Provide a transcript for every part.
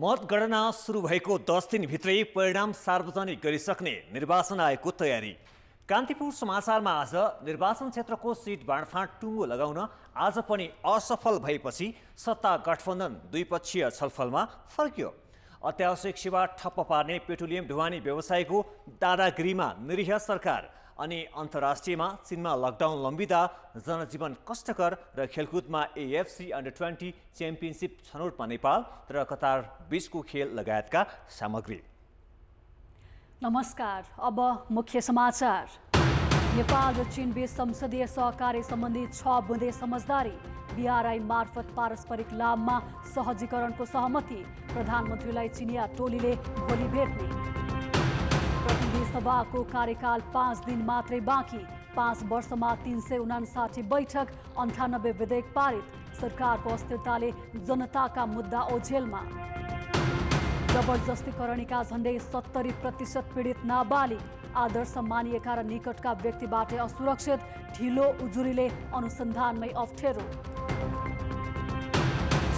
मतगणना सुरु भएको 10 दिनभित्रै परिणाम सार्वजनिक गरिसक्ने निर्वाचन आयोगको तयारी। कान्तिपुर समाचारमा आज निर्वाचन क्षेत्रको सिट बाँडफाँड टुङ्गो लगाउन आज पनि असफल भएपछि सत्ता गठबन्धन द्विपक्षीय छलफलमा फर्कियो। अत्यावश्यक सेवा ठप्प पार्ने पेट्रोलियम ढुवानी व्यवसायको दादागिरीमा निरीह सरकार अनि अन्तर्राष्ट्रियमा चीनमा लकडाउन लम्बिँदा जनजीवन कष्टकर र खेलकुदमा एएफसी अन्डर-20 च्याम्पियनसिप छनौटमा नेपाल र कतार बीचको खेल लगायतका सामग्री। नमस्कार, अब मुख्य समाचार। नेपाल र चीन बीच संसदीय सहकार्य सम्बन्धी 6 बुँदे समझदारी। बीआरआई मार्फत पारस्परिक लाभमा सहजीकरणको सहमति। प्रधानमन्त्रीलाई चिनिया टोलीले भोलि भेट्ने। प्रतिनिधि सभाको कार्यकाल 5 दिन मात्रै बाँकी। 5 वर्षमा 359 बैठक, 98 विधेयक पारित। सरकारको अस्थिरताले जनताका मुद्दा ओझेलमा। जबरजस्तीकरणीका झण्डै 70% पीडित नाबालिग। आदर्श मानिएका र निकटका व्यक्तिबाट असुरक्षित। ढिलो उजुरीले अनुसन्धानमै अप्ठ्यारो।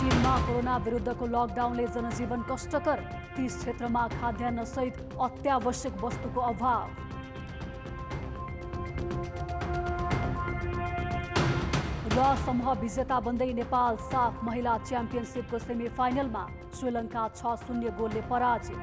चीनमा कोरोना विरुद्धको लकडाउनले जनजीवन कष्टकर। 30 क्षेत्रमा खाद्यान्न सहित अत्यावश्यक वस्तुको अभाव। र समूह विजेता बन्दै नेपाल साफ महिला च्याम्पियनसिपको सेमिफाइनलमा। श्रीलङ्का 6-0 गोलले पराजित।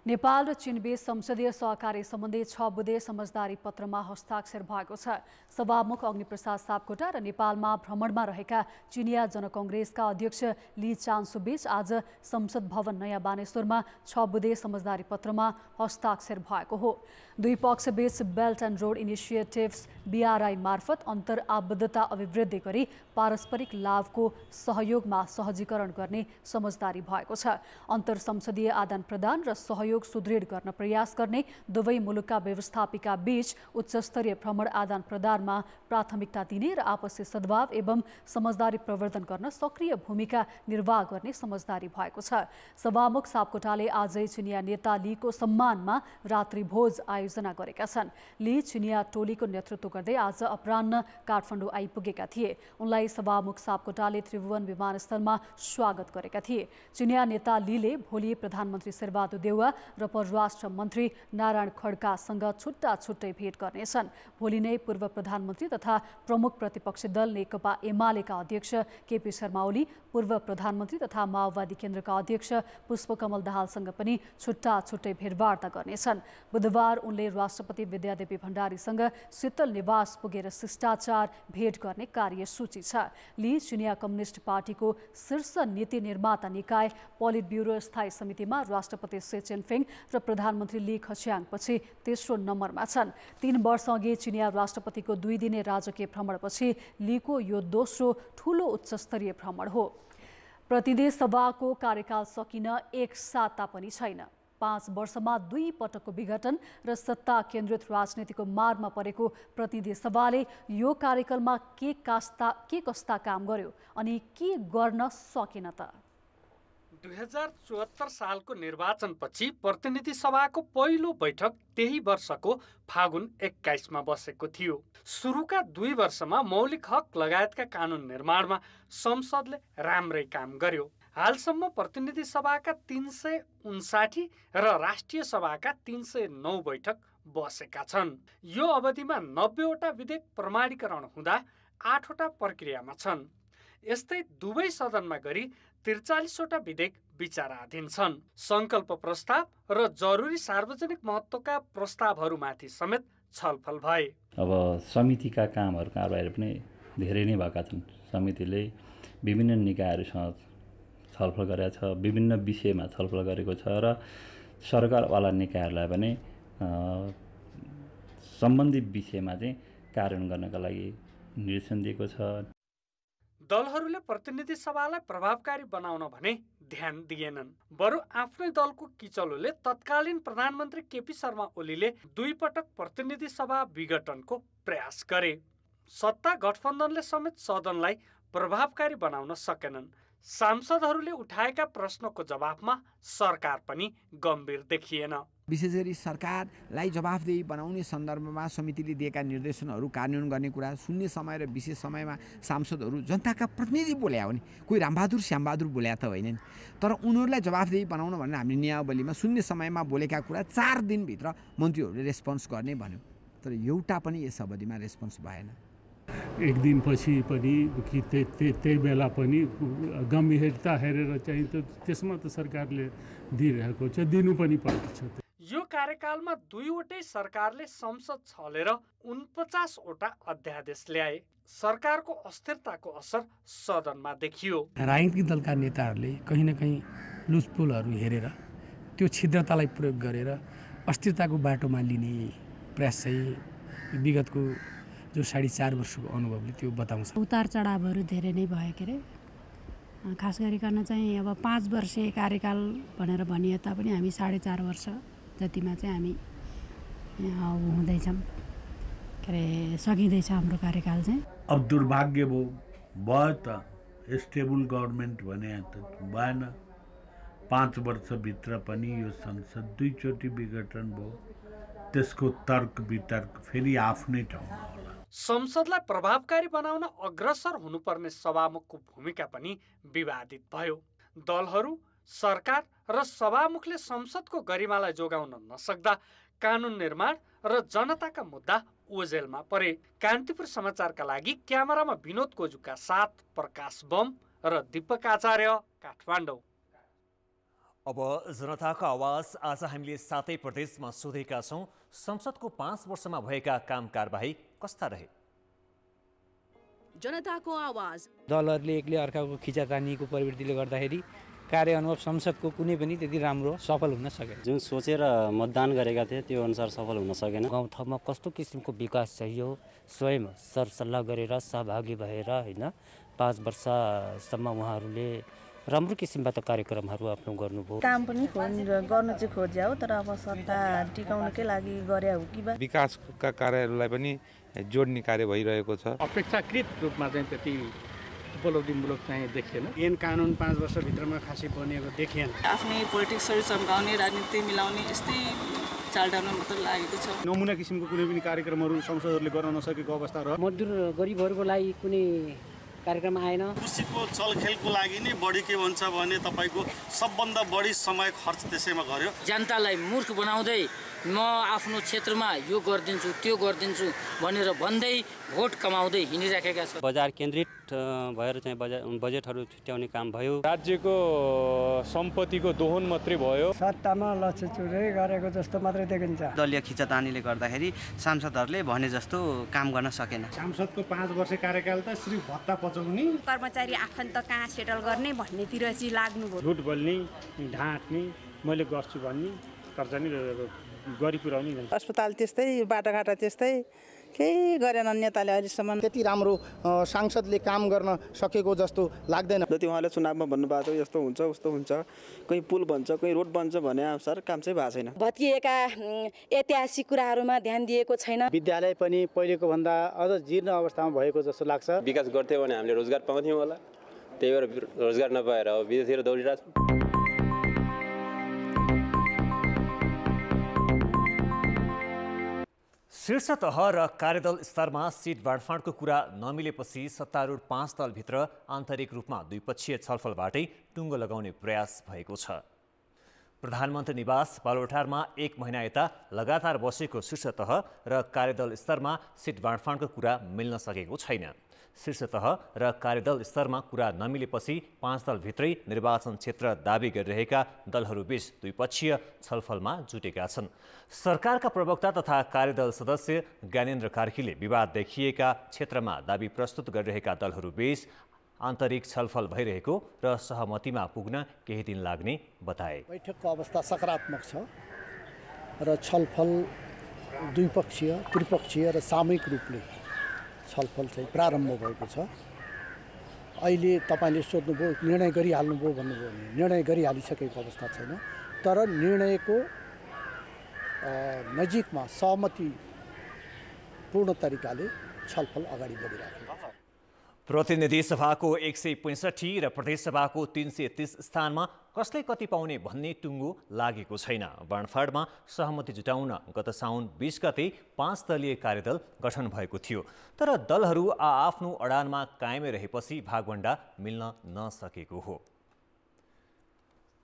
नेपाल र चीनबीच संसदीय सहकार्य सम्बन्धी 6 बुँदे समझदारी पत्रमा हस्ताक्षर भएको छ। सभामुख अग्निप्रसाद सापकोटा र नेपालमा भ्रमणमा रहेका चिनिया जनकङ्ग्रेसका अध्यक्ष ली चान्सुबीच आज संसद भवन नयाँ बानेश्वरमा 6 बुँदे समझदारी पत्रमा हस्ताक्षर भएको हो। दुई पक्षबीच belt and road initiatives BRI मार्फत अन्तर्आबद्धता अभिवृद्धि गरी पारस्परिक लाभको सहयोगमा सहजीकरण गर्ने समझदारी भएको छ। अन्तर संसदीय आदान प्रदान र सहयोग सुदृढ गर्न प्रयास गर्ने। दुवै मुलुकका व्यवस्थापिका बीच उच्चस्तरीय भ्रमण आदान प्रदानमा प्राथमिकता दिने र आपसी सद्भाव एवं समझदारी प्रवर्धन गर्न सक्रिय भूमिका निर्वाह गर्ने समझदारी भएको छ। सभामुख सापकोटाले आजै चिनिया नेता लीको सम्मानमा रात्रि भोज आयोजना गरेका छन्। ली चिनिया टोलीको नेतृत्व गर्दै आज अपराह्न काठमाडौँ आइपुगेका थिए। उनलाई सभामुख सापकोटाले त्रिभुवन विमानस्थलमा स्वागत गरेका थिए। चिनिया नेता लीले भोलि प्रधानमन्त्री शेरबहादुर देउवा र परराष्ट्र मन्त्री नारायण खड्कासँग छुट्टा छुट्टै भेट गर्नेछन्। भोलि नै पूर्व प्रधानमन्त्री तथा प्रमुख प्रतिपक्षी दल नेकपा एमालेका अध्यक्ष केपी शर्मा ओली, पूर्व प्रधानमन्त्री तथा माओवादी केन्द्रका अध्यक्ष पुष्पकमल दाहालसँग पनि छुट्टा छुट्टै भेटवार्ता गर्नेछन्। बुधबार उनले राष्ट्रपति विद्यादेवी भण्डारीसँग शीतल निवास पुगेर शिष्टाचार भेट गर्ने कार्यसूची छ। ली चिनिया कम्युनिस्ट पार्टीको शीर्ष नीति निर्माता निकाय पोलिट ब्युरो स्थायी समितिमा राष्ट्रपति सी जिनपिङ र प्रधानमन्त्री ली खच्याङपछि तेस्रो नम्बरमा छन्। 3 वर्षअघि चिनिया राष्ट्रपतिको 2 दिने राजकीय भ्रमणपछि लीको यो दोस्रो ठूलो उच्चस्तरीय भ्रमण हो। प्रतिनिधि सभाको कार्यकाल सकिन 1 साता पनि छैन। 5 वर्षमा 2 पटकको विघटन र सत्ता केन्द्रित राजनीतिको मारमा परेको प्रतिनिधि सभाले यो कार्यकालमा के कस्ता काम गर्यो अनि के गर्न सकेन त? 2074 सालको निर्वाचनपछि प्रतिनिधि सभाको पहिलो बैठक त्यही वर्षको फागुन 21 मा बसेको थियो। सुरुका 2 वर्षमा मौलिक हक लगायतका कानुन निर्माणमा संसदले राम्रै काम गर्यो। हालसम्म प्रतिनिधि सभाका 359 र राष्ट्रिय सभाका 309 बैठक बसेका छन्। यो अवधिमा 90 वटा विधेयक प्रमाणीकरण हुँदा 8 वटा प्रक्रियामा छन्। यस्तै दुवै सदनमा गरी 43 वटा विधेयक विचाराधीन छन्। संकल्प प्रस्ताव र जरुरी सार्वजनिक महत्त्वका प्रस्तावहरूमाथि समेत छलफल भए। अब समितिका कामहरू कारबाही पनि धेरै नै भएका छन्। समितिले विभिन्न निकायहरूसँग छलफल गरेको छ, विभिन्न विषयमा छलफल गरेको छ र सरकारवाला निकायहरूलाई पनि सम्बन्धित विषयमा चाहिँ कार्यान्वयन गर्नका लागि निर्देशन दिएको छ। दलहरूले प्रतिनिधि सभालाई प्रभावकारी बनाउन भने ध्यान दिएनन्। बरु आफ्नै दलको किचलोले तत्कालीन प्रधानमन्त्री केपी शर्मा ओलीले 2 पटक प्रतिनिधि सभा विघटनको प्रयास गरे। सत्ता गठबन्धनले समेत सदनलाई प्रभावकारी बनाउन सकेनन्। सांसदहरूले उठाएका प्रश्नको जवाफमा सरकार पनि गम्भीर देखिएन। विशेष गरी सरकारलाई जवाफदेही बनाउने सन्दर्भमा समितिले दिएका निर्देशनहरू कार्यान्वयन गर्ने कुरा, शून्य समय र विशेष समयमा सांसदहरू जनताका प्रतिनिधि बोल्या हो नि, कोही रामबहादुर श्यामबहादुर बोल्या त होइन नि, तर उनीहरूलाई जवाफदेही बनाउन भनेर हामीले नियमावलीमा शून्य समयमा बोलेका कुरा 4 दिनभित्र मन्त्रीहरूले रेस्पोन्स गर्ने भन्यो, तर एउटा पनि यस अवधिमा रेस्पोन्स भएन। एक दिनपछि पनि कि त्यही बेला पनि गम्भीरता हेरेर चाहिँ त्यसमा त सरकारले दिइरहेको छ, दिनु पनि पर्छ। यो कार्यकालमा 2वटै सरकारले संसद छलेर 49वटा अध्यादेश ल्याए। सरकारको अस्थिरताको असर सदनमा देखियो। राजनीतिक दलका नेताहरूले कहीँ न कहीँ लुजपुलहरू हेरेर त्यो छिद्रतालाई प्रयोग गरेर अस्थिरताको बाटोमा लिने प्रयास चाहिँ विगतको जो 4.5 वर्षको अनुभवले त्यो बताउँछ। उतार चढावहरू धेरै नै भयो के अरे, खास गरिकन चाहिँ अब 5 वर्षे कार्यकाल भनेर भनिए तापनि हामी 4.5 वर्ष जतिमा चाहिँ हामी हुँदैछौँ के अरे, सकिँदैछ हाम्रो कार्यकाल चाहिँ। अब दुर्भाग्य भयो त स्टेबल गभर्मेन्ट भने त भएन। 5 वर्षभित्र पनि यो संसद 2 चोटि विघटन भयो, त्यसको तर्क वितर्क फेरि आफ्नै ठाउँमा होला। संसदलाई प्रभावकारी बनाउन अग्रसर हुनुपर्ने सभामुखको भूमिका पनि विवादित भयो। दलहरू, सरकार र सभामुखले संसदको गरिमालाई जोगाउन नसक्दा कानुन निर्माण र जनताका मुद्दा ओझेलमा परे। कान्तिपुर समाचारका लागि क्यामेरामा विनोद कोजुका साथ प्रकाश बम र दीपक आचार्य, काठमाडौँ। अब जनताको आवाज आज हामीले 7 प्रदेशमा सोधेका छौँ। संसदको 5 वर्षमा भएका काम कारबाही कस्ता रहे? जनताको आवाज। दलहरूले एकले अर्काको खिचातानीको प्रवृत्तिले गर्दाखेरि कार्यान्वयन संसदको कुनै पनि त्यति राम्रो सफल हुन सकेन। जुन सोचेर मतदान गरेका थिए त्यो अनुसार सफल हुन सकेन। गाउँठाउँमा कस्तो किसिमको विकास चाहियो स्वयं सरसल्लाह गरेर सहभागी भएर होइन 5 वर्षसम्म उहाँहरूले राम्रो किसिमबाट कार्यक्रमहरू आफ्नो गर्नुभयो। काम पनि गर्नु चाहिँ खोज्या हो, तर अब सत्ता टिकाउनकै लागि गरे हो कि विकासका कार्यहरूलाई पनि जोड्ने कार्य भइरहेको छ। अपेक्षाकृत रूपमा चाहिँ त्यति उपलब्धिमूलक चाहिँ देखिएन। ऐन कानुन 5 वर्षभित्रमा खासै बनिएको देखिएन। आफ्नै पोलिटिक्सहरू सम्झाउने, राजनीति मिलाउने यस्तै चालडालमा मात्र लागेको छ। नमुना किसिमको कुनै पनि कार्यक्रमहरू संसदहरूले गर्न नसकेको अवस्था र मजदुर गरिबहरूको लागि कुनै कार्यक्रम आएन। कृषिको चलखेलको लागि नै बढी के भन्छ भने तपाईँको सबभन्दा बढी समय खर्च त्यसैमा गर्यो। जनतालाई मूर्ख बनाउँदै म आफ्नो क्षेत्रमा यो गरिदिन्छु त्यो गरिदिन्छु भनेर भन्दै भोट कमाउँदै हिँडिराखेका छन्। बजार केन्द्रित भएर चाहिँ बजेटहरू छुट्याउने काम भयो। राज्यको सम्पत्तिको दोहन मात्रै भयो। सत्तामा लचुचुरै गरेको जस्तो मात्रै देखिन्छ। दलीय खिचातानीले गर्दाखेरि सांसदहरूले भने जस्तो काम गर्न सकेन। सांसदको 5 वर्ष कार्यकाल त श्री भत्ता पचाउने, कर्मचारी आफन्त कहाँ सेटल गर्ने भन्नेतिर चाहिँ लाग्नुभयो। झुट बोल्ने, ढाँट्ने, मैले गर्छु भन्ने तर चाहिँ गरी पुर्याउने। अस्पताल त्यस्तै, बाटोघाटा त्यस्तै, केही गरेन नेताले अहिलेसम्म। त्यति राम्रो सांसदले काम गर्न सकेको जस्तो लाग्दैन। जति उहाँले चुनावमा भन्नुभएको छ यस्तो हुन्छ उस्तो हुन्छ, कहीँ पुल बन्छ कहीँ रोड बन्छ भने अनुसार काम चाहिँ भएको छैन। भत्किएका ऐतिहासिक कुराहरूमा ध्यान दिएको छैन। विद्यालय पनि पहिलेको भन्दा अझ जीर्ण अवस्थामा भएको जस्तो लाग्छ। विकास गर्थ्यो भने हामीले रोजगार पाउँथ्यौँ होला, त्यही भएर रोजगार नपाएर अब विदेशतिर दौडिरहेको छ। शीर्ष तह र कार्यदल स्तरमा सिट बाँडफाँडको कुरा नमिलेपछि सत्तारूढ 5 दलभित्र आन्तरिक रूपमा द्विपक्षीय छलफलबाटै टुङ्गो लगाउने प्रयास भएको छ। प्रधानमन्त्री निवास बालुवाटारमा 1 महिना यता लगातार बसेको शीर्ष तह र कार्यदल स्तरमा सिट बाँडफाँडको कुरा मिल्न सकेको छैन। शीर्ष तह र कार्यदल स्तरमा कुरा नमिलेपछि 5 दलभित्रै निर्वाचन क्षेत्र दाबी गरिरहेका दलहरूबीच द्विपक्षीय छलफलमा जुटेका छन्। सरकारका प्रवक्ता तथा कार्यदल सदस्य ज्ञानेन्द्र कार्कीले विवाद देखिएका क्षेत्रमा दाबी प्रस्तुत गरिरहेका दलहरूबीच आन्तरिक छलफल भइरहेको र सहमतिमा पुग्न केही दिन लाग्ने बताए। बैठकको अवस्था सकारात्मक छ र छलफल द्विपक्षीय, त्रिपक्षीय र सामूहिक रूपले छलफल चाहिँ प्रारम्भ भएको छ। अहिले तपाईँले सोध्नुभयो निर्णय गरिहाल्नुभयो भन्नुभयो भने निर्णय गरिहालिसकेको अवस्था छैन, तर निर्णयको नजिकमा सहमतिपूर्ण तरिकाले छलफल अगाडि बढिरहेको छ। प्रतिनिधि सभाको 165 र प्रदेश सभाको 330 स्थानमा कसले कति पाउने भन्ने टुङ्गो लागेको छैन। बाँडफाँडमा सहमति जुटाउन गत साउन 20 गते 5 दलीय कार्यदल गठन भएको थियो, तर दलहरू आआफ्नो अडानमा कायमै रहेपछि भागवण्डा मिल्न नसकेको हो।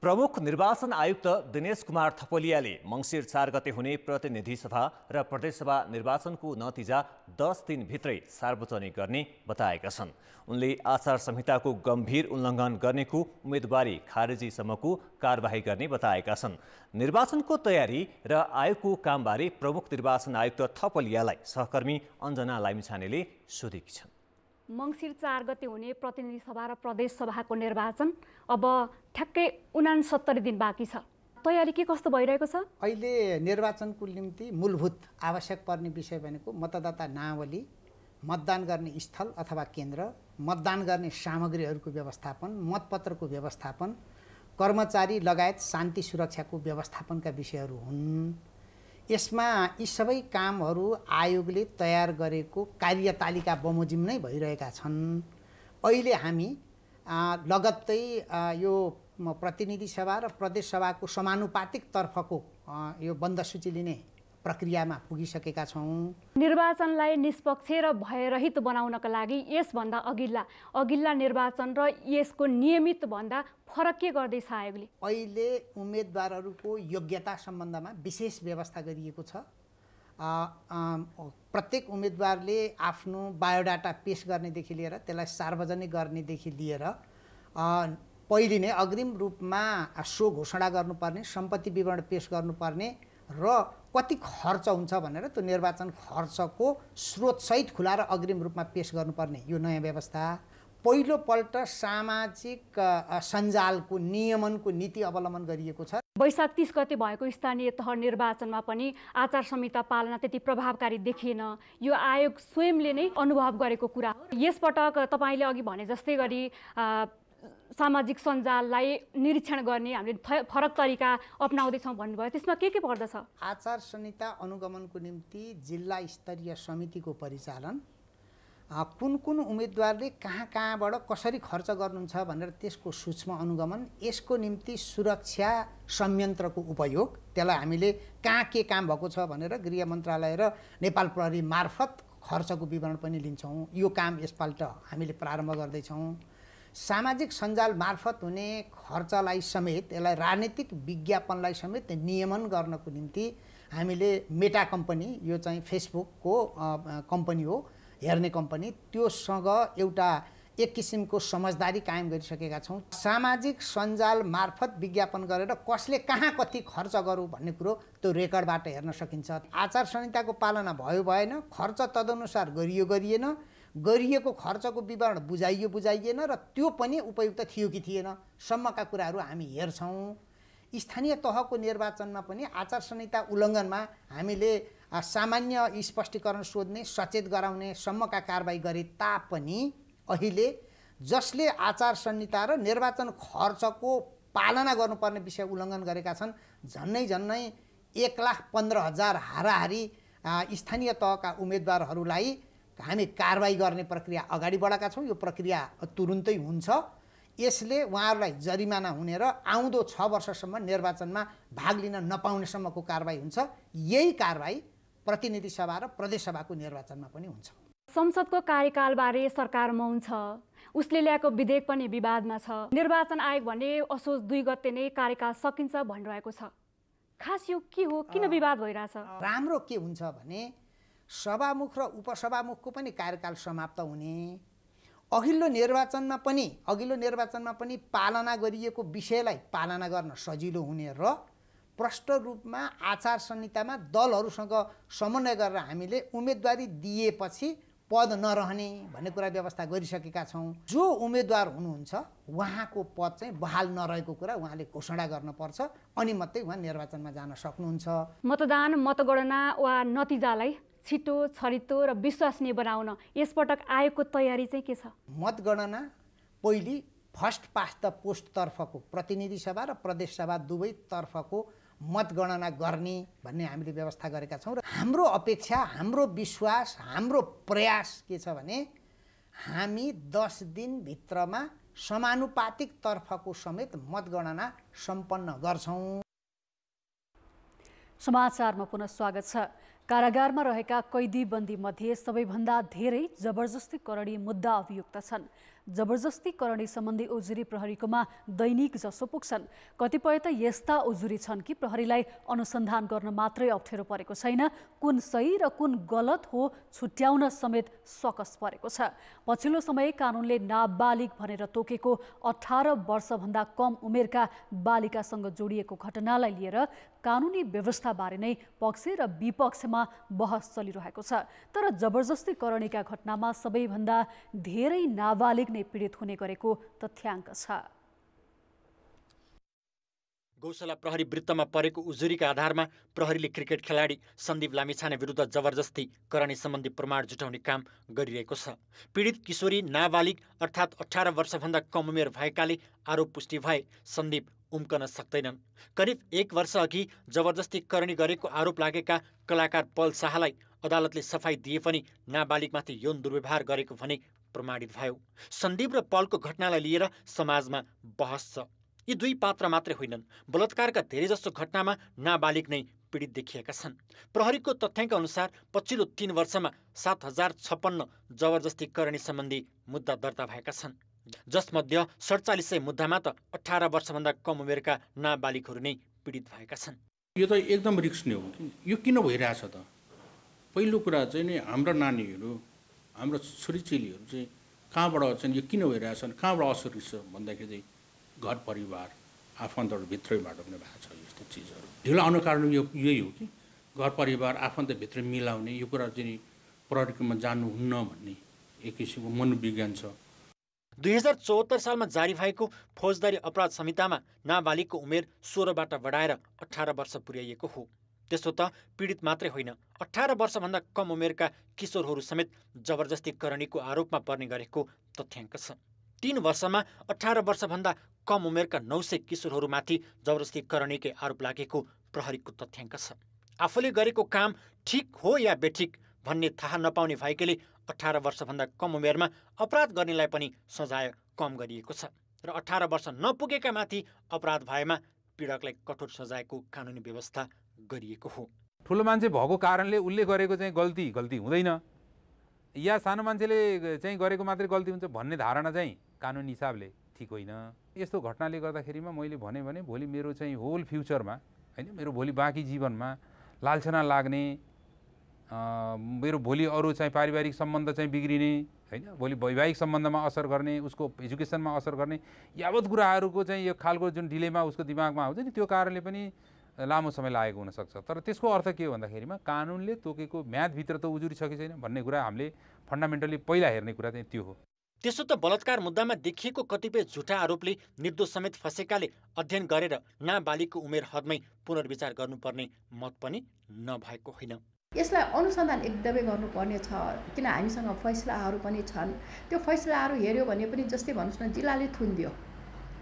प्रमुख निर्वाचन आयुक्त दिनेश कुमार थपलियाले मङ्सिर 4 गते हुने प्रतिनिधि सभा र प्रदेशसभा निर्वाचनको नतिजा 10 दिनभित्रै सार्वजनिक गर्ने बताएका छन्। उनले आचार संहिताको गम्भीर उल्लङ्घन गर्नेको उम्मेदवारी खारेजीसम्मको कारबाही गर्ने बताएका छन्। निर्वाचनको तयारी र आयोगको कामबारे प्रमुख निर्वाचन आयुक्त थपलियालाई सहकर्मी अञ्जना लामिछानेले सोधेकी छन्। मङ्सिर 4 गते हुने प्रतिनिधि सभा र प्रदेश सभाको निर्वाचन अब ठ्याक्कै 69 दिन बाँकी छ। तयारी के कस्तो भइरहेको छ? अहिले निर्वाचनको निम्ति मूलभूत आवश्यक पर्ने विषय भनेको मतदाता नावली, मतदान गर्ने स्थल अथवा केन्द्र, मतदान गर्ने सामग्रीहरूको व्यवस्थापन, मतपत्रको व्यवस्थापन, कर्मचारी लगायत शान्ति सुरक्षाको व्यवस्थापनका विषयहरू हुन्। यसमा यी सबै कामहरू आयोगले तयार गरेको कार्यतालिका बमोजिम नै भइरहेका छन्। अहिले हामी लगत्तै यो प्रतिनिधि सभा र प्रदेश सभाको समानुपातिक तर्फको यो बन्द सूची लिने प्रक्रियामा पुगिसकेका छौँ। निर्वाचनलाई निष्पक्ष र भयरहित बनाउनका लागि यसभन्दा अघिल्ला निर्वाचन र यसको नियमित भन्दा फरक के गर्दैछ आयोगले? अहिले उम्मेदवारहरूको योग्यता सम्बन्धमा विशेष व्यवस्था गरिएको छ। प्रत्येक उम्मेदवारले आफ्नो बायोडाटा पेश गर्नेदेखि लिएर त्यसलाई सार्वजनिक गर्नेदेखि लिएर पहिले नै अग्रिम रूपमा सो घोषणा गर्नुपर्ने, सम्पत्ति विवरण पेश गर्नुपर्ने र कति खर्च हुन्छ भनेर त्यो निर्वाचन खर्चको स्रोतसहित खुला र अग्रिम रूपमा पेश गर्नुपर्ने यो नयाँ व्यवस्था। पहिलोपल्ट सामाजिक सञ्जालको नियमनको नीति अवलम्बन गरिएको छ। वैशाख 30 गते भएको स्थानीय तह निर्वाचनमा पनि आचार संहिता पालना त्यति प्रभावकारी देखिएन। यो आयोग स्वयंले नै अनुभव गरेको कुरा हो। यसपटक तपाईँले अघि भने जस्तै गरी सामाजिक सञ्जाललाई निरीक्षण गर्ने हामीले फरक तरिका अपनाउँदैछौँ भन्नुभयो, त्यसमा के पर्दछ? आचार संहिता अनुगमनको निम्ति जिल्ला स्तरीय समितिको परिचालन, कुन कुन उम्मेदवारले कहाँबाट कसरी खर्च गर्नुहुन्छ भनेर त्यसको सूक्ष्म अनुगमन, यसको निम्ति सुरक्षा संयन्त्रको उपयोग, त्यसलाई हामीले कहाँ के काम भएको छ भनेर गृह मन्त्रालय र नेपाल प्रहरी मार्फत खर्चको विवरण पनि लिन्छौँ। यो काम यसपल्ट हामीले प्रारम्भ गर्दैछौँ। सामाजिक सञ्जाल मार्फत हुने खर्चलाई समेत, यसलाई राजनीतिक विज्ञापनलाई समेत नियमन गर्नको निम्ति हामीले मेटा कम्पनी, यो चाहिँ फेसबुकको कम्पनी हो, हेर्ने कम्पनी, त्योसँग एउटा एक किसिमको समझदारी कायम गरिसकेका छौँ। सामाजिक सञ्जाल मार्फत विज्ञापन गरेर कसले कहाँ कति खर्च गरौँ भन्ने कुरो त्यो रेकर्डबाट हेर्न सकिन्छ। आचार संहिताको पालना भयो भएन, खर्च तदनुसार गरिएन, गरिएको खर्चको विवरण बुझाइएन र त्यो पनि उपयुक्त थियो कि थिएन सम्मका कुराहरू हामी हेर्छौँ। स्थानीय तहको निर्वाचनमा पनि आचार संहिता उल्लङ्घनमा हामीले सामान्य स्पष्टीकरण सोध्ने, सचेत गराउने सम्मका कारबाही गरे तापनि अहिले जसले आचार संहिता र निर्वाचन खर्चको पालना गर्नुपर्ने विषय उल्लङ्घन गरेका छन् झन्नै 1,15,000 हाराहारी स्थानीय तहका उम्मेदवारहरूलाई हामी कारबाही गर्ने प्रक्रिया अगाडि बढाएका छौँ। यो प्रक्रिया तुरुन्तै हुन्छ। यसले उहाँहरूलाई जरिमाना हुने र आउँदो 6 वर्षसम्म निर्वाचनमा भाग लिन नपाउनेसम्मको कारबाही हुन्छ। यही कारबाही प्रतिनिधि सभा र प्रदेश सभाको निर्वाचनमा पनि हुन्छ। संसदको कार्यकालबारे सरकार मौन छ, उसले ल्याएको विधेयक पनि विवादमा छ। निर्वाचन आयोग भने असोज 2 गते नै कार्यकाल सकिन्छ भनिरहेको छ। खास यो के हो, किन विवाद भइरहेछ? राम्रो के हुन्छ भने सभामुख र उपसभामुखको पनि कार्यकाल समाप्त हुने, अघिल्लो निर्वाचनमा पनि पालना गरिएको विषयलाई पालना गर्न सजिलो हुने र प्रष्ट रूपमा आचार संहितामा दलहरूसँग समन्वय गरेर हामीले उम्मेदवारी दिएपछि पद नरहने भन्ने कुरा व्यवस्था गरिसकेका छौँ। जो उम्मेदवार हुनुहुन्छ उहाँको पद चाहिँ बहाल नरहेको कुरा उहाँले घोषणा गर्नुपर्छ, अनि मात्रै उहाँ निर्वाचनमा जान सक्नुहुन्छ। मतदान, मतगणना वा नतिजालाई छिटो, छरितो र विश्वसनीय बनाउन यसपटक आयोगको तयारी चाहिँ के छ? मतगणना पहिले फर्स्ट पास्ट द पोस्ट तर्फको प्रतिनिधि सभा र प्रदेश सभा दुवै तर्फको मतगणना गर्ने भन्ने हामीले व्यवस्था गरेका छौँ। र हाम्रो अपेक्षा, हाम्रो विश्वास, हाम्रो प्रयास के छ भने हामी 10 दिनभित्रमा समानुपातिक तर्फको समेत मतगणना सम्पन्न गर्छौँ। समाचारमा पुनः स्वागत छ। कारागारमा रहेका कैदी बन्दी मध्ये सबैभन्दा धेरै जबरजस्ती करणी मुद्दा अभियुक्त छन्। जबरजस्ती करणी सम्बन्धी उजुरी प्रहरीकोमा दैनिक जसो पुग्छन्। कतिपय त यस्ता उजुरी छन् कि प्रहरीलाई अनुसन्धान गर्न मात्रै अप्ठ्यारो परेको छैन, कुन सही र कुन गलत हो छुट्याउन समेत सकस परेको छ। पछिल्लो समय कानुनले नाबालिग भनेर तोकेको 18 वर्षभन्दा कम उमेरका बालिकासँग जोडिएको घटनालाई लिएर कानुनी व्यवस्थाबारे नै पक्ष र विपक्षमा बहस चलिरहेको छ। तर जबरजस्ती करणीका घटनामा सबैभन्दा धेरै नाबालिग नै पीडित हुने गरेको तथ्याङ्क छ। गौशाला प्रहरी वृत्तमा परेको उजुरीका आधारमा प्रहरीले क्रिकेट खेलाडी सन्दीप लामिछाने विरुद्ध जबरजस्ती करणी सम्बन्धी प्रमाण जुटाउने काम गरिरहेको छ। पीडित किशोरी नाबालिग अर्थात् 18 वर्षभन्दा कम उमेर भएकाले आरोप पुष्टि भए सन्दीप उम्कन सक्दैनन्। करिब 1 वर्ष अघि जबरजस्ती करणी गरेको आरोप लागेका कलाकार पल शाहलाई अदालतले सफाई दिए पनि नाबालिगमाथि यौन दुर्व्यवहार गरेको भने प्रमाणित भयो। सन्दीप र पलको घटनालाई लिएर समाजमा बहस छ। यी दुई पात्र मात्रै होइनन्, बलात्कारका धेरैजसो घटनामा नाबालिग नै पीडित देखिएका छन्। प्रहरीको तथ्याङ्क अनुसार पछिल्लो 3 वर्षमा 7056 जबरजस्ती करणी सम्बन्धी मुद्दा दर्ता भएका छन्, जसमध्ये 4700 मुद्दामा त 18 वर्षभन्दा कम उमेरका नाबालिगहरू नै पीडित भएका छन्। यो त एकदम रिस्क नै हो कि यो किन भइरहेछ त? पहिलो कुरा चाहिँ नि हाम्रो नानीहरू, हाम्रो छोरीचेलीहरू चाहिँ कहाँबाट चाहिँ यो किन भइरहेछन्, कहाँबाट असर छ भन्दाखेरि चाहिँ घर परिवार आफन्तहरूभित्रैबाट पनि भएको छ। यस्तो चिजहरू ढिलो आउनु कारण यही हो कि घर परिवार आफन्तभित्र मिलाउने यो कुरा चाहिँ प्रहरीकोमा जानुहुन्न भन्ने एक किसिमको मनोविज्ञान छ। 2074 सालमा जारी भएको फौजदारी अपराध संहितामा नाबालिगको उमेर 16बाट बढाएर 18 वर्ष पुर्याइएको हो। त्यसो त पीडित मात्रै होइन, 18 वर्षभन्दा कम उमेरका किशोरहरू समेत जबरजस्ती करणीको आरोपमा पर्ने गरेको तथ्याङ्क छ। 3 वर्षमा 18 वर्षभन्दा कम उमेरका 900 किशोरहरूमाथि जबरजस्ती करणीकै आरोप लागेको प्रहरीको तथ्याङ्क छ। आफूले गरेको काम ठिक हो या बेठिक भन्ने थाहा नपाउने भएकाले 18 वर्षभन्दा कम उमेरमा अपराध गर्नेलाई पनि सजाय कम गरिएको छ र 18 वर्ष नपुगेका माथि अपराध भएमा पीडकलाई कठोर सजायको कानुनी व्यवस्था गरिएको हो। ठुलो मान्छे भएको कारणले उसले गरेको चाहिँ गल्ती हुँदैन या सानो मान्छेले चाहिँ गरेको मात्रै गल्ती हुन्छ भन्ने धारणा चाहिँ कानुनी हिसाबले ठिक होइन। यस्तो घटनाले गर्दाखेरिमा मैले भने भोलि मेरो चाहिँ होल फ्युचरमा हैन, मेरो भोलि बाँकी जीवनमा लालछना लाग्ने, मेरो भोलि अरू चाहिँ पारिवारिक सम्बन्ध चाहिँ बिग्रिने हैन, भोलि वैवाहिक सम्बन्धमा असर गर्ने, उसको एजुकेसनमा असर गर्ने यावत कुराहरूको चाहिँ यो खालको जुन डिलेमा उसको दिमागमा आउँछ नि, त्यो कारणले पनि लामो समय लागेको हुनसक्छ। तर त्यसको अर्थ के हो भन्दाखेरिमा कानुनले तोकेको म्यादभित्र त उजुरी छ कि छैन भन्ने कुरा हामीले फन्डामेन्टली पहिला हेर्ने कुरा चाहिँ त्यो हो। त्यसो त बलात्कार मुद्दामा देखिएको कतिपय झुटा आरोपले निर्दोष समेत फसेकाले अध्ययन गरेर नाबालिगको उमेर हदमै पुनर्विचार गर्नुपर्ने मत पनि नभएको होइन। यसलाई अनुसन्धान एकदमै गर्नुपर्ने छ, किन हामीसँग फैसलाहरू पनि छन्। त्यो फैसलाहरू हेऱ्यो भने पनि जस्तै भन्नुहोस् न, जिल्लाले थुनिदियो,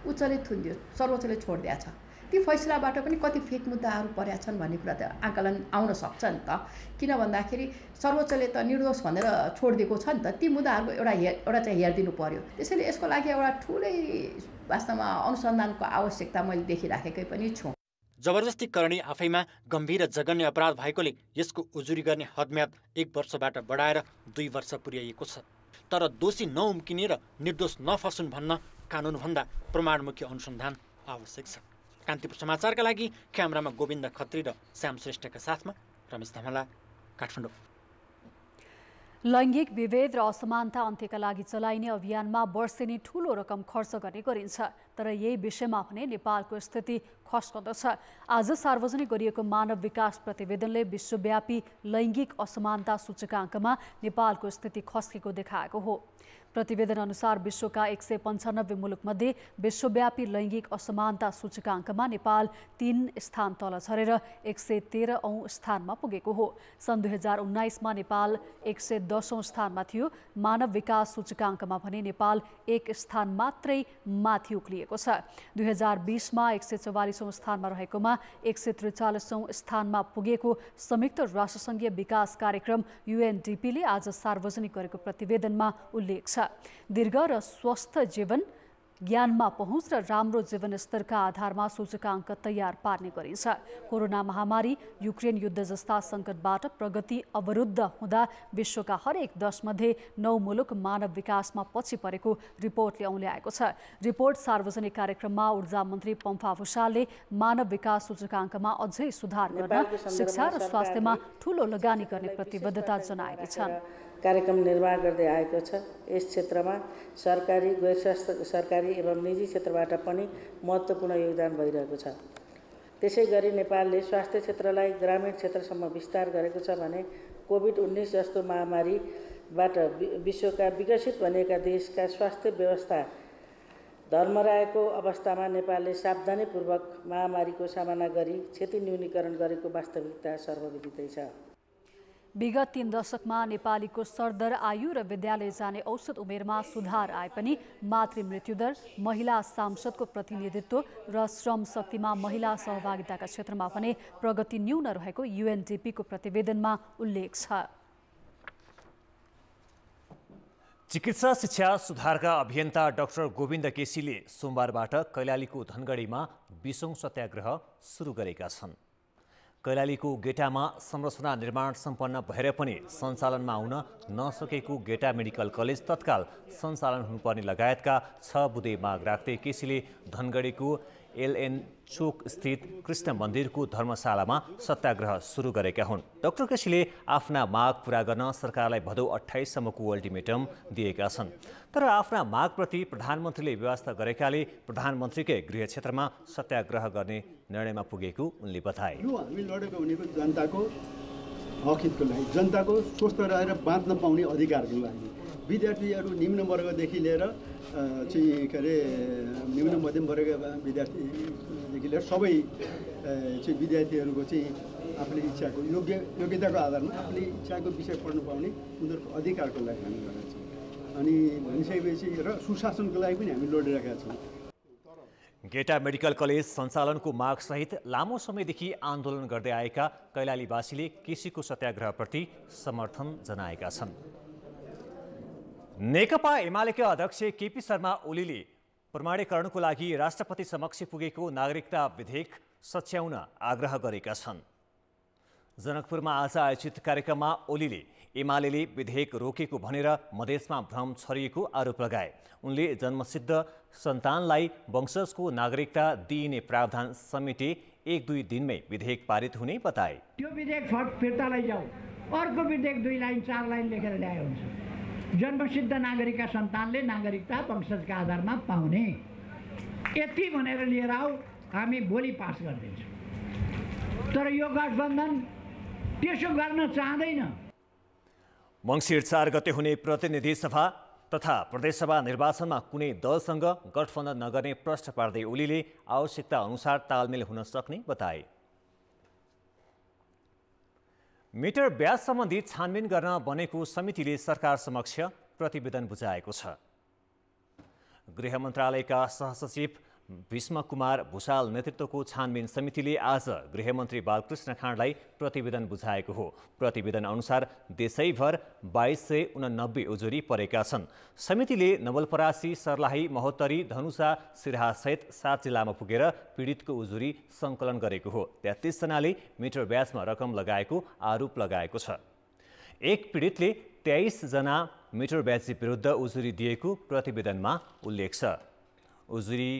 उच्चले थुनिदियो, सर्वोच्चले छोडिदिएको छ, ती फैसलाबाट पनि कति फेक मुद्दाहरू परेका छन् भन्ने कुरा त आकलन आउन सक्छ नि त। किन भन्दाखेरि सर्वोच्चले त निर्दोष भनेर छोडिदिएको छ नि त, ती मुद्दाहरूको एउटा चाहिँ हेरिदिनु पर्यो। त्यसैले यसको लागि एउटा ठुलै वास्तवमा अनुसन्धानको आवश्यकता मैले देखिराखेकै पनि छु। जबरजस्ती करणी आफैमा गम्भीर र जघन्य अपराध भएकोले यसको उजुरी गर्ने हदम्याद 1 वर्षबाट बढाएर 2 वर्ष पुर्याइएको छ। तर दोषी नउम्किने र निर्दोष नफसुन् भन्न कानुनभन्दा प्रमाणमुखी अनुसन्धान आवश्यक छ। कान्तिपुर समाचारका लागि क्यामेरामा गोविन्द खत्री र श्याम श्रेष्ठका साथमा रमेश धमला, काठमाडौँ। लैङ्गिक विभेद र असमानता अन्त्यका लागि चलाइने अभियानमा वर्षेनी ठूलो रकम खर्च गर्ने गरिन्छ, तर यही विषयमा भने नेपालको स्थिति खस्कँदो छ। आज सार्वजनिक गरिएको मानव विकास प्रतिवेदनले विश्वव्यापी लैङ्गिक असमानता सूचकाङ्कमा नेपालको स्थिति खस्केको देखाएको हो। प्रतिवेदन अनुसार विश्वका 195 मुलुकमध्ये विश्वव्यापी लैङ्गिक असमानता सूचकाङ्कमा नेपाल 3 स्थान तल झरेर 113औं स्थानमा पुगेको हो। सन् 2019मा नेपाल 110औं स्थानमा थियो। मानव विकास सूचकाङ्कमा भने नेपाल 1 स्थान मात्रै माथि उक्लिएको छ। 2020मा 144औं स्थानमा रहेकोमा 143औं स्थानमा पुगेको संयुक्त राष्ट्रसङ्घीय विकास कार्यक्रम UNDP ले आज सार्वजनिक गरेको प्रतिवेदनमा उल्लेख छ। दीर्घ र स्वस्थ जीवन, ज्ञानमा पहुँच र राम्रो जीवनस्तरका आधारमा सूचकाङ्क तयार पार्ने गरिन्छ। कोरोना महामारी, युक्रेन युद्ध जस्ता सङ्कटबाट प्रगति अवरुद्ध हुँदा विश्वका हरेक 10 मध्ये 9 मुलुक मानव विकासमा पछि परेको रिपोर्टले औल्याएको छ। रिपोर्ट सार्वजनिक कार्यक्रममा ऊर्जा मन्त्री पम्फा भुषालले मानव विकास सूचकाङ्कमा अझै सुधार गर्न शिक्षा र स्वास्थ्यमा ठूलो लगानी गर्ने प्रतिबद्धता जनाएकी छन्। कार्यक्रम निर्वाह गर्दै आएको छ। यस क्षेत्रमा सरकारी, गैर सरकारी एवं निजी क्षेत्रबाट पनि महत्त्वपूर्ण योगदान भइरहेको छ। त्यसै गरी नेपालले स्वास्थ्य क्षेत्रलाई ग्रामीण क्षेत्रसम्म विस्तार गरेको छ भने कोभिड-19 जस्तो महामारीबाट विश्वका विकसित भनिएका देशका स्वास्थ्य व्यवस्था धर्मराएको अवस्थामा नेपालले सावधानीपूर्वक महामारीको सामना गरी क्षति न्यूनीकरण गरेको वास्तविकता सर्वविदितै छ। विगत 3 दशकमा नेपालीको सरदर आयु र विद्यालय जाने औसत उमेरमा सुधार आए पनि मातृ मृत्युदर, महिला सांसदको प्रतिनिधित्व र श्रम शक्तिमा महिला सहभागिताका क्षेत्रमा भने प्रगति न्यून रहेको UNDP को प्रतिवेदनमा उल्लेख छ। चिकित्सा शिक्षा सुधारका अभियन्ता डाक्टर गोविन्द केसीले सोमबारबाट कैलालीको धनगढीमा 20औं सत्याग्रह सुरु गरेका छन्। कैलालीको गेटामा संरचना निर्माण सम्पन्न भएर पनि सञ्चालनमा आउन नसकेको गेटा मेडिकल कलेज तत्काल सञ्चालन हुनुपर्ने लगायतका 6 बुँदे माग राख्दै केसीले धनगढीको LN चोक स्थित कृष्ण मन्दिरको धर्मशालामा सत्याग्रह सुरु गरेका हुन्। डाक्टर केसीले आफ्ना माग पूरा गर्न सरकारलाई भदौ 28 सम्मको अल्टिमेटम दिएका छन्। तर आफ्ना मागप्रति प्रधानमन्त्रीले व्यवस्था गरेकाले प्रधानमन्त्रीकै गृह क्षेत्रमा सत्याग्रह गर्ने निर्णयमा पुगेको उनले बताए। यो हामी लडेको भनेको जनताको हकहितको लागि, जनताको स्वस्थ रहेर बाँच्न पाउने अधिकारको लागि। विद्यार्थीहरू निम्न वर्गदेखि लिएर चाहिँ के अरे निम्न मध्यम वर्ग विद्यार्थीदेखि लिएर सबै चाहिँ विद्यार्थीहरूको चाहिँ आफूले इच्छाको योग्यताको आधारमा आफूले इच्छाको विषय पढ्न पाउने उनीहरूको अधिकारको लागि हामी गरेका छौँ। अनि भनिसकेपछि र सुशासनको लागि पनि हामी लडिरहेका छौँ। गेटा मेडिकल कलेज सञ्चालनको मागसहित लामो समयदेखि आन्दोलन गर्दै आएका कैलालीवासीले केसीको सत्याग्रहप्रति समर्थन जनाएका छन्। नेकपा एमालेका अध्यक्ष केपी शर्मा ओलीले प्रमाणीकरणको लागि राष्ट्रपति समक्ष पुगेको नागरिकता विधेयक सच्याउन आग्रह गरेका छन्। जनकपुरमा आज आयोजित कार्यक्रममा ओलीले एमालेले विधेयक रोकेको भनेर मधेसमा भ्रम छरिएको आरोप लगाए। उनले जन्मसिद्ध सन्तानलाई वंशजको नागरिकता दिइने प्रावधान समेटे 1-2 दिनमै विधेयक पारित हुने बताए। त्यो विधेयक फिर्ता लैजाऊ, अर्को विधेयक 2 लाइन 4 लाइन लेखेर ल्याए हुन्छ। जन्मसिद्ध नागरिकका सन्तानले नागरिकता वंशजका आधारमा पाउने, यति भनेर लिएर आऊ, हामी भोलि पास गरिदिन्छौँ। तर यो गठबन्धन त्यसो गर्न चाहँदैन। मङ्सिर 4 गते हुने प्रतिनिधि सभा तथा प्रदेशसभा निर्वाचनमा कुनै दलसँग गठबन्धन नगर्ने प्रश्न पार्दै ओलीले आवश्यकता अनुसार तालमेल हुन सक्ने बताए। मिटर ब्याज सम्बन्धी छानबिन गर्न बनेको समितिले सरकार समक्ष प्रतिवेदन बुझाएको छ। गृह मन्त्रालयका सहसचिव भीष्म कुमार भुषाल नेतृत्वको छानबिन समितिले आज गृहमन्त्री बालकृष्ण खाँडलाई प्रतिवेदन बुझाएको हो। प्रतिवेदन अनुसार देशैभर 2289 उजुरी परेका छन्। समितिले नवलपरासी, सर्लाही, महोत्तरी, धनुषा, सिराहासहित 7 जिल्लामा पुगेर पीडितको उजुरी सङ्कलन गरेको हो। 33 जनाले मिटर ब्याजमा रकम लगाएको आरोप लगाएको छ। एक पीडितले 23 जना मिटर ब्याजी विरुद्ध उजुरी दिएको प्रतिवेदनमा उल्लेख छ। उजुरी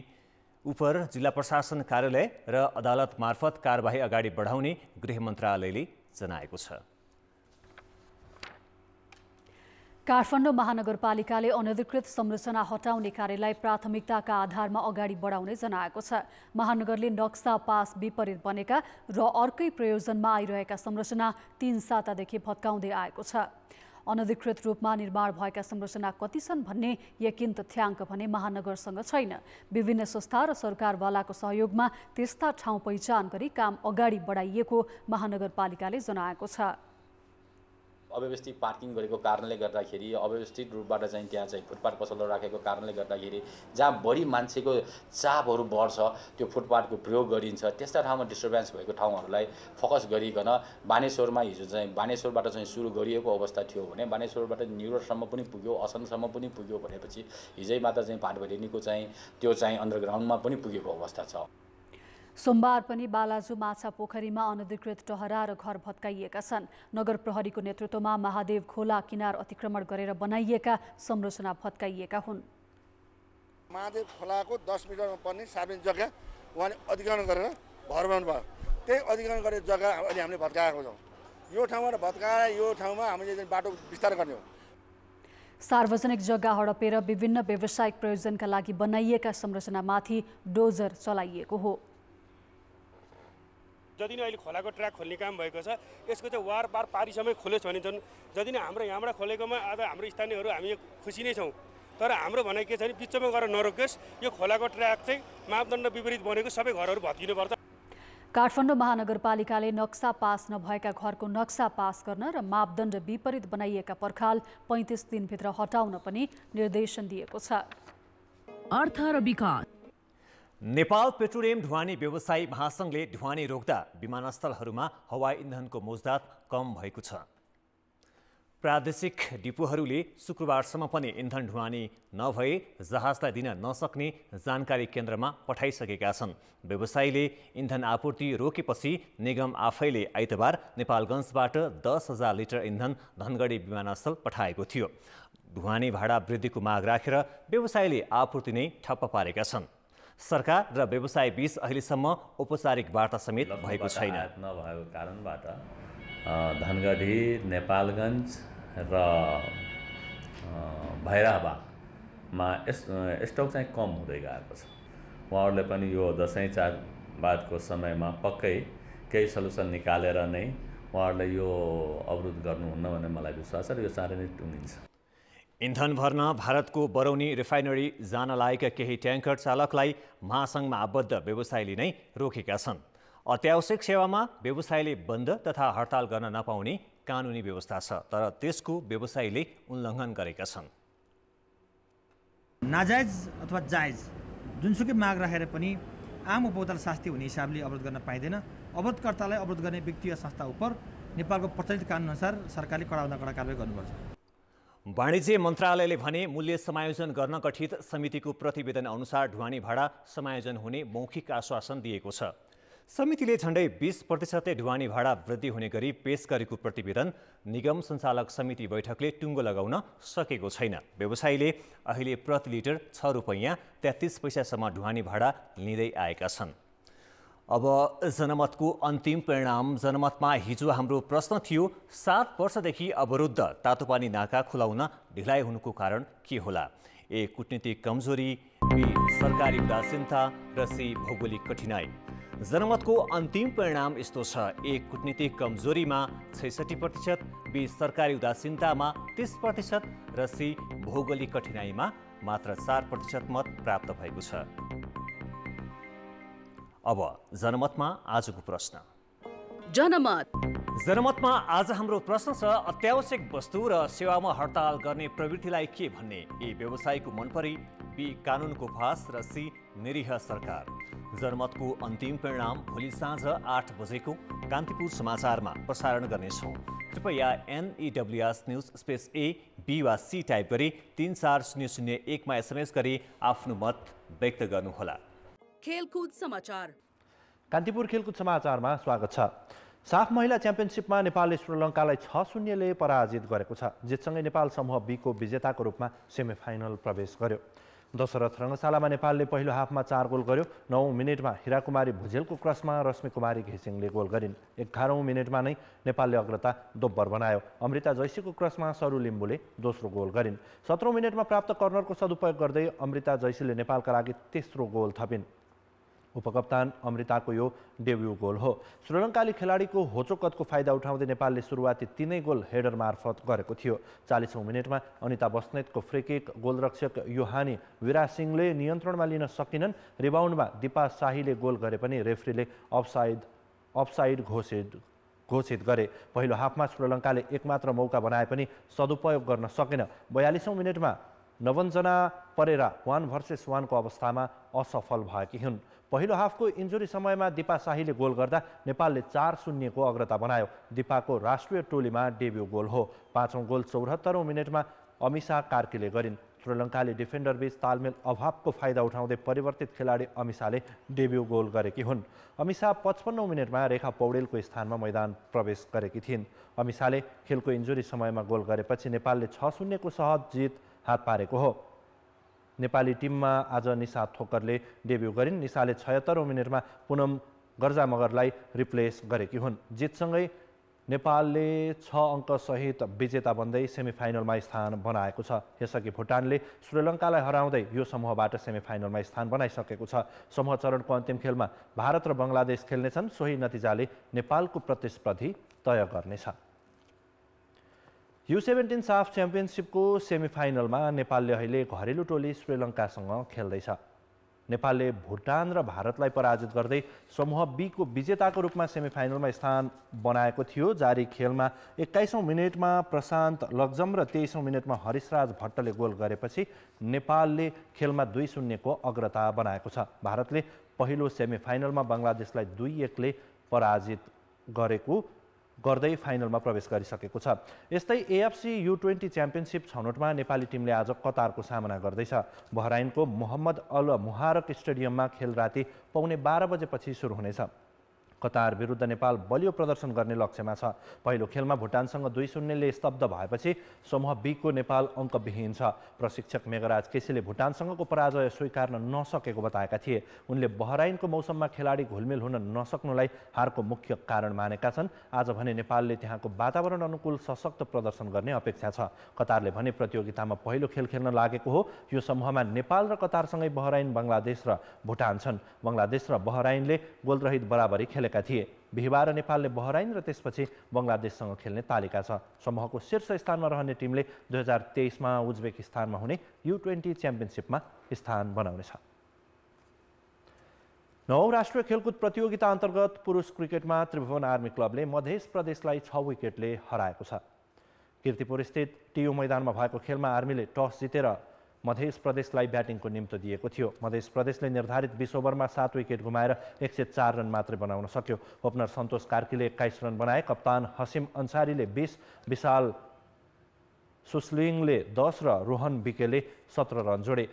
उपर जिल्ला प्रशासन कार्यालय र अदालत मार्फत कारबाही अगाडि बढाउने गृह मन्त्रालयले जनाएको छ। काठमाडौँ महानगरपालिकाले अनधिकृत संरचना हटाउने कार्यलाई प्राथमिकताका आधारमा अगाडि बढाउने जनाएको छ। महानगरले नक्सा पास विपरीत बनेका र अर्कै प्रयोजनमा आइरहेका संरचना 3 सातादेखि भत्काउँदै आएको छ। अनधिकृत रूपमा निर्माण भएका संरचना कति छन् भन्ने यकिन तथ्याङ्क भने महानगरसँग छैन। विभिन्न संस्था र सरकारवालाको सहयोगमा त्यस्ता ठाउँ पहिचान गरी काम अगाडि बढाइएको महानगरपालिकाले जनाएको छ। अव्यवस्थित पार्किङ गरेको कारणले गर्दाखेरि अव्यवस्थित रूपबाट चाहिँ त्यहाँ चाहिँ फुटपाथ पसलहरू राखेको कारणले गर्दाखेरि जहाँ बढी मान्छेको चापहरू बढ्छ त्यो फुटपाथको प्रयोग गरिन्छ। त्यस्ता ठाउँमा डिस्टर्बेन्स भएको ठाउँहरूलाई फोकस गरिकन बानेश्वरमा हिजो चाहिँ बानेश्वरबाट चाहिँ सुरु गरिएको अवस्था थियो भने बानेश्वरबाट न्युरोडसम्म पनि पुग्यो, असनसम्म पनि पुग्यो भनेपछि हिजै मात्र चाहिँ पाटभैलेनीको चाहिँ त्यो चाहिँ अन्डरग्राउन्डमा पनि पुगेको अवस्था छ। सोमबार पनि बालाजु माछा पोखरीमा अनधिकृत टहरा र घर भत्काइएका छन्। नगर प्रहरीको नेतृत्वमा महादेव खोला किनार अतिक्रमण गरेर बनाइएका संरचना भत्काइएका हुन्। महादेव खोलाको 10 मिटरमा पर्ने सार्वजनिक जग्गा उहाँले अधिग्रहण गरेर घर बनाउनु भयो। त्यही अधिग्रहण गरेको जग्गा अहिले हामीले भत्काएको छौँ। यो ठाउँबाट भत्काएर यो ठाउँमा हामीले बाटो विस्तार गर्ने हो। सार्वजनिक जग्गा हडपेर विभिन्न व्यावसायिक प्रयोजनका लागि बनाइएका संरचनामाथि डोजर चलाइएको हो। जति नै अहिले खोलाको ट्र्याक खोल्ने काम भएको छ यसको चाहिँ वार पार पारीसम्म खोलोस् भने छन्। जति नै हाम्रो यहाँबाट खोलेकोमा आज हाम्रो स्थानीयहरू हामी खुसी नै छौँ। तर हाम्रो भनाइ के छ भने बिचमा गएर नरोकोस्। यो खोलाको ट्र्याक चाहिँ मापदण्ड विपरीत बनेको सबै घरहरू भत्किनुपर्छ। काठमाडौँ महानगरपालिकाले नक्सा पास नभएका घरको नक्सा पास गर्न र मापदण्ड विपरीत बनाइएका पर्खाल 35 दिनभित्र हटाउन पनि निर्देशन दिएको छ। अर्थ र विकास। नेपाल पेट्रोलियम ढुवानी व्यवसायी महासङ्घले ढुवानी रोक्दा विमानस्थलहरूमा हवाई इन्धनको मोजदात कम भएको छ। प्रादेशिक डिपोहरूले शुक्रबारसम्म पनि इन्धन ढुवानी नभए जहाजलाई दिन नसक्ने जानकारी केन्द्रमा पठाइसकेका छन्। व्यवसायीले इन्धन आपूर्ति रोकेपछि निगम आफैले आइतबार नेपालगञ्जबाट 10,000 लिटर इन्धन धनगढी विमानस्थल पठाएको थियो। ढुवानी भाडा वृद्धिको माग राखेर व्यवसायीले आपूर्ति नै ठप्प पारेका छन्। सरकार र व्यवसाय बीच अहिलेसम्म औपचारिक वार्ता समेत भएको छैन। नभएको कारणबाट धनगढी, नेपालगञ्ज र भैरहबामा स्टक चाहिँ कम हुँदै गएको छ। उहाँहरूले पनि यो दसैँ चाडबाडको समयमा पक्कै केही सल्युसन निकालेर नै उहाँहरूले यो अवरोध गर्नुहुन्न भन्ने मलाई विश्वास छ र यो चाँडै नै टुङ्गिन्छ। इन्धन भर्न भारतको बरौनी रिफाइनरी जान लागेका केही ट्याङ्कर चालकलाई महासङ्घमा आबद्ध व्यवसायीले नै रोकेका छन्। अत्यावश्यक सेवामा व्यवसायले बन्द तथा हडताल गर्न नपाउने कानुनी व्यवस्था छ, तर त्यसको व्यवसायीले उल्लङ्घन गरेका छन्। नाजायज अथवा जायज जुनसुकै माग राखेर पनि आम उपभोक्ता शास्ति हुने हिसाबले अवरोध गर्न पाइँदैन। अवरोधकर्तालाई अवरोध गर्ने व्यक्ति वा संस्था उप नेपालको प्रचलित कानुनअनुसार सरकारले कडाभन्दा कडा कारबाही गर्नुपर्छ। वाणिज्य मन्त्रालयले भने मूल्य समायोजन गर्न गठित समितिको प्रतिवेदन अनुसार ढुवानी भाडा समायोजन हुने मौखिक आश्वासन दिएको छ। समितिले झण्डै 20% ढुवानी भाडा वृद्धि हुने गरी पेश गरेको प्रतिवेदन निगम सञ्चालक समिति बैठकले टुङ्गो लगाउन सकेको छैन। व्यवसायीले अहिले प्रति लिटर 6 रुपैयाँ 33 पैसासम्म ढुवानी भाडा लिँदै आएका छन्। अब जनमतको अन्तिम परिणाम। जनमतमा हिजो हाम्रो प्रश्न थियो, 7 वर्षदेखि अवरुद्ध तातोपानी नाका खुलाउन ढिलाइ हुनुको कारण के होला? ए. कूटनीतिक कमजोरी, बी. सरकारी उदासीनता र सी. भौगोलिक कठिनाई। जनमतको अन्तिम परिणाम यस्तो छ। ए. कूटनीतिक कमजोरीमा 66%, बी. सरकारी उदासीनतामा 30% र सी. भौगोलिक कठिनाईमा मात्र 4% मत प्राप्त भएको छ। अब जनमतमा आजको प्रश्न। जनमतमा आज हाम्रो प्रश्न छ, अत्यावश्यक वस्तु र सेवामा हडताल गर्ने प्रवृत्तिलाई के भन्ने? ए. व्यवसायको मनपरी, बी. कानुनको फास र सी. निरीह सरकार। जनमतको अन्तिम परिणाम भोलि साँझ 8 बजेको कान्तिपुर समाचारमा प्रसारण गर्नेछौँ। कृपया NEWS news space A, B वा C टाइप गरी 34001 मा SMS गरी आफ्नो मत व्यक्त गर्नुहोला। खेलकुद समाचार। कान्तिपुर खेलकुद समाचारमा स्वागत छ। साफ महिला च्याम्पियनसिपमा नेपालले श्रीलङ्कालाई 6-0ले पराजित गरेको छ। जितसँगै नेपाल समूह B को विजेताको रूपमा सेमिफाइनल प्रवेश गर्यो। दशरथ रङ्गशालामा नेपालले पहिलो हाफमा 4 गोल गर्यो। 9औं मिनेटमा हिराकुमारी भुजेलको क्रसमा रश्मि कुमारी घिसिङले गोल गरिन्। 11औं मिनेटमा नै नेपालले अग्रता दोब्बर बनायो। अमृता जैसीको क्रसमा सरू लिम्बुले दोस्रो गोल गरिन्। 17औं मिनेटमा प्राप्त कर्नरको सदुपयोग गर्दै अमृता जैसीले नेपालका लागि तेस्रो गोल थपिन्। उपकप्तान अमृताको यो डेब्यू गोल हो। श्रीलङ्काली खेलाडीको होचो कदको फाइदा उठाउँदै नेपालले सुरुवाती 3 गोल हेडर मार्फत गरेको थियो। 40औं मिनेटमा अनिता बस्नेतको फ्रीकिक गोलरक्षक योहानी विरासिङले नियन्त्रणमा लिन सकिनन्। रिबाउन्डमा दिपा शाहीले गोल गरे पनि रेफ्रीले अफसाइड घोषित घोषित गरे। पहिलो हाफमा श्रीलङ्काले एकमात्र मौका बनाए पनि सदुपयोग गर्न सकेन। 42औं मिनेटमा नवञ्जना परेरा 1 भर्सेस 1 को अवस्थामा असफल भएकी हुन्। पहिलो हाफको इन्जुरी समयमा दिपा शाहीले गोल गर्दा नेपालले 4-0 को अग्रता बनायो। दिपाको राष्ट्रिय टोलीमा डेब्यू गोल हो। 5औं गोल 74औं मिनेटमा अमिशा कार्कीले गरिन्। श्रीलङ्काले डिफेन्डरबीच तालमेल अभावको फाइदा उठाउँदै परिवर्तित खेलाडी अमिशाले डेब्यू गोल गरेकी हुन्। अमिशा 55औं मिनेटमा रेखा पौडेलको स्थानमा मैदान प्रवेश गरेकी थिइन्। अमिशाले खेलको इन्जुरी समयमा गोल गरेपछि नेपालले 6-0 को सहज जित हात पारेको हो। नेपाली टिममा आज निशा थोकरले डेब्यू गरिन्। निशाले 76औं मिनेटमा पुनम गर्जा मगरलाई रिप्लेस गरेकी हुन्। जितसँगै नेपालले 6 अङ्क सहित विजेता बन्दै सेमिफाइनलमा स्थान बनाएको छ। यसअघि भुटानले श्रीलङ्कालाई हराउँदै यो समूहबाट सेमिफाइनलमा स्थान बनाइसकेको छ। समूह चरणको अन्तिम खेलमा भारत र बङ्गलादेश खेल्नेछन्। सोही नतिजाले नेपालको प्रतिस्पर्धी तय गर्नेछ। U17 साफ च्याम्पियनसिपको सेमिफाइनलमा नेपालले अहिले घरेलु टोली श्रीलङ्कासँग खेल्दैछ। नेपालले भुटान र भारतलाई पराजित गर्दै समूह बी को विजेताको रूपमा सेमिफाइनलमा स्थान बनाएको थियो। जारी खेलमा 21औं मिनेटमा प्रशान्त लग्जम र 23औं मिनेटमा हरिशराज भट्टले गोल गरेपछि नेपालले खेलमा 2-0 को अग्रता बनाएको छ। भारतले पहिलो सेमिफाइनलमा बङ्गलादेशलाई 2-1 ले पराजित गर्दै फाइनलमा प्रवेश गरिसकेको छ। यस्तै AFC U20 च्याम्पियनसिप छनौटमा नेपाली टिमले आज कतारको सामना गर्दैछ। बहराइनको मोहम्मद अल मुहारक स्टेडियममा खेल राति 11:15 बजेपछि सुरु हुनेछ। कतार विरुद्ध नेपाल बलियो प्रदर्शन गर्ने लक्ष्यमा छ। पहिलो खेलमा भुटानसँग 2-0 ले स्तब्ध भएपछि समूह बी को नेपाल अङ्कविहीन छ। प्रशिक्षक मेघराज केसीले भुटानसँगको पराजय स्वीकार्न नसकेको बताएका थिए। उनले बहराइनको मौसममा खेलाडी घुलमिल हुन नसक्नुलाई हारको मुख्य कारण मानेका छन्। आज भने नेपालले त्यहाँको वातावरण अनुकूल सशक्त प्रदर्शन गर्ने अपेक्षा छ। कतारले भने प्रतियोगितामा पहिलो खेल खेल्न लागेको हो। यो समूहमा नेपाल र कतारसँगै बहराइन, बङ्गलादेश र भुटान छन्। बङ्गलादेश र बहराइनले गोलरहित बराबरी खेलेका थिए। बिहिबार नेपालले बहराइन र त्यसपछि बङ्गलादेशसँग खेल्ने तालिका छ। समूहको शीर्ष स्थानमा रहने टिमले 2023 मा उज्बेकिस्तानमा हुने U20 च्याम्पियनसिपमा स्थान बनाउनेछ। 9औं राष्ट्रिय खेलकुद प्रतियोगिता अन्तर्गत पुरुष क्रिकेटमा त्रिभुवन आर्मी क्लबले मध्य प्रदेशलाई 6 विकेटले हराएको छ। कीर्तिपुर स्थित टियु मैदानमा भएको खेलमा आर्मीले टस जितेर मध्य प्रदेशलाई ब्याटिङको निम्तो दिएको थियो। मध्य प्रदेशले निर्धारित 20 ओभरमा 7 विकेट गुमाएर 104 रन मात्रै बनाउन सक्यो। ओपनर सन्तोष कार्कीले 21 रन बनाए। कप्तान हसिम अन्सारीले 20, विशाल सुस्लिङले 10 र रोहन विकेले 17 रन जोडे।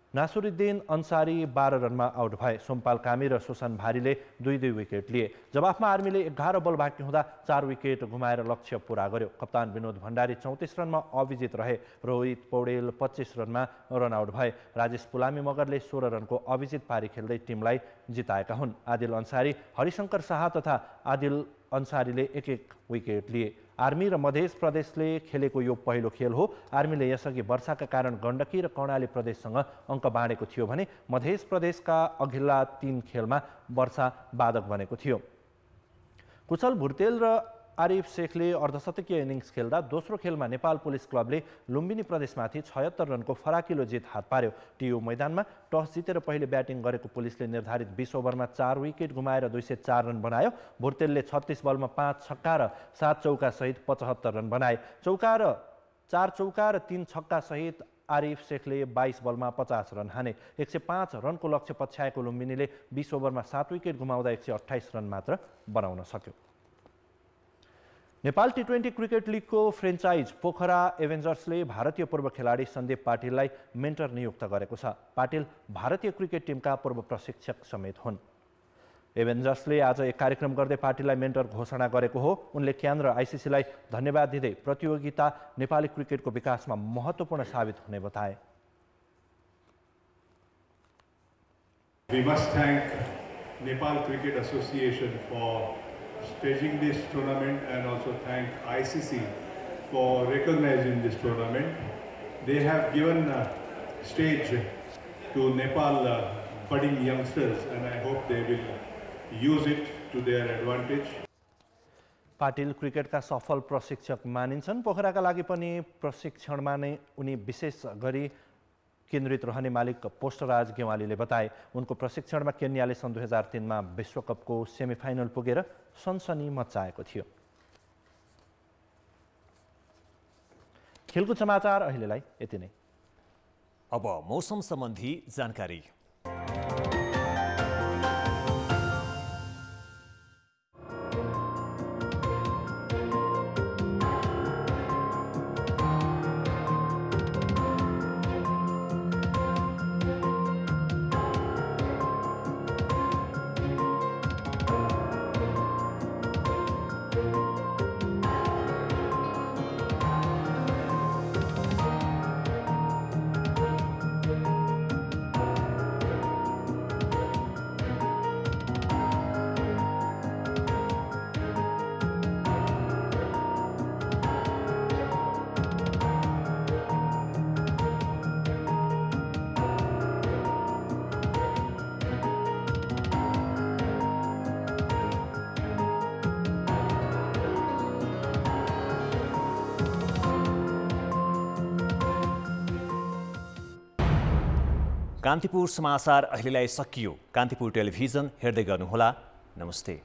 नासुरुद्दिन अन्सारी 12 रनमा आउट भए। सोमपाल कामी र सुसन भारीले 2-2 विकेट लिए। जवाफमा आर्मीले 11 बल बाँकी हुँदा 4 विकेट गुमाएर लक्ष्य पूरा गर्यो। कप्तान विनोद भण्डारी 34 रनमा अविजित रहे। रोहित पौडेल 25 रनमा रन आउट भए। राजेश पुलामी मगरले 16 रनको अविजित पारी खेल्दै टिमलाई जिताएका हुन्। आदिल अन्सारी, हरिशङ्कर शाह तथा आदिल अन्सारीले 1-1 विकेट लिए। आर्मी र मध्य प्रदेशले खेलेको यो पहिलो खेल हो। आर्मीले यसअघि वर्षाका कारण गण्डकी र कर्णाली प्रदेशसँग अङ्क बाँडेको थियो भने मध्य प्रदेशका अघिल्ला 3 खेलमा वर्षा बाधक बनेको थियो। कुशल भुर्तेल र आरिफ शेखले अर्धशतकीय इनिङ्स खेल्दा दोस्रो खेलमा नेपाल पुलिस क्लबले लुम्बिनी प्रदेशमाथि 76 रनको फराकिलो जित हात पार्यो। टियु मैदानमा टस जितेर पहिले ब्याटिङ गरेको पुलिसले निर्धारित 20 ओभरमा 4 विकेट गुमाएर 204 रन बनायो। भुर्तेलले 36 बलमा 5 छक्का र 7 चौका सहित 75 रन बनाए। 4 चौका र 3 छक्का सहित आरिफ शेखले 22 बलमा 50 रन हाने। 105 रनको लक्ष्य पछ्याएको लुम्बिनीले 20 ओभरमा 7 विकेट गुमाउँदा 128 रन मात्र बनाउन सक्यो। नेपाल T20 क्रिकेट लिगको फ्रेन्चाइज पोखरा एभेन्जर्सले भारतीय पूर्व खेलाडी सन्दीप पाटिललाई मेन्टर नियुक्त गरेको छ। पाटिल भारतीय क्रिकेट टिमका पूर्व प्रशिक्षक समेत हुन्। एभेन्जर्सले आज एक कार्यक्रम गर्दै पाटिललाई मेन्टर घोषणा गरेको हो। उनले क्यान र आइसिसीलाई धन्यवाद दिँदै प्रतियोगिता नेपाली क्रिकेटको विकासमा महत्त्वपूर्ण साबित हुने बताए। We must thank Nepal Cricket Association for staging this tournament and also thank ICC for recognizing this tournament. They have given a stage to Nepal budding youngsters and I hope they will use it to their advantage. Patil क्रिकेटका सफल प्रशिक्षक मानिन्छन्। पोखराका लागि पनि प्रशिक्षणमा नै उनी विशेष गरी केन्द्रित रहने मालिक पोष्टराज गेवालीले बताए। उनको प्रशिक्षणमा केन्याले सन् 2003मा विश्वकपको सेमिफाइनल पुगेर सनसनी मच्चाएको थियो। खेलकुद समाचार अहिलेलाई यति नै। अब मौसम सम्बन्धी जानकारी। कान्तिपुर समाचार अहिलेलाई सकियो। कान्तिपुर टेलिभिजन हेर्दै गर्नुहोला। नमस्ते।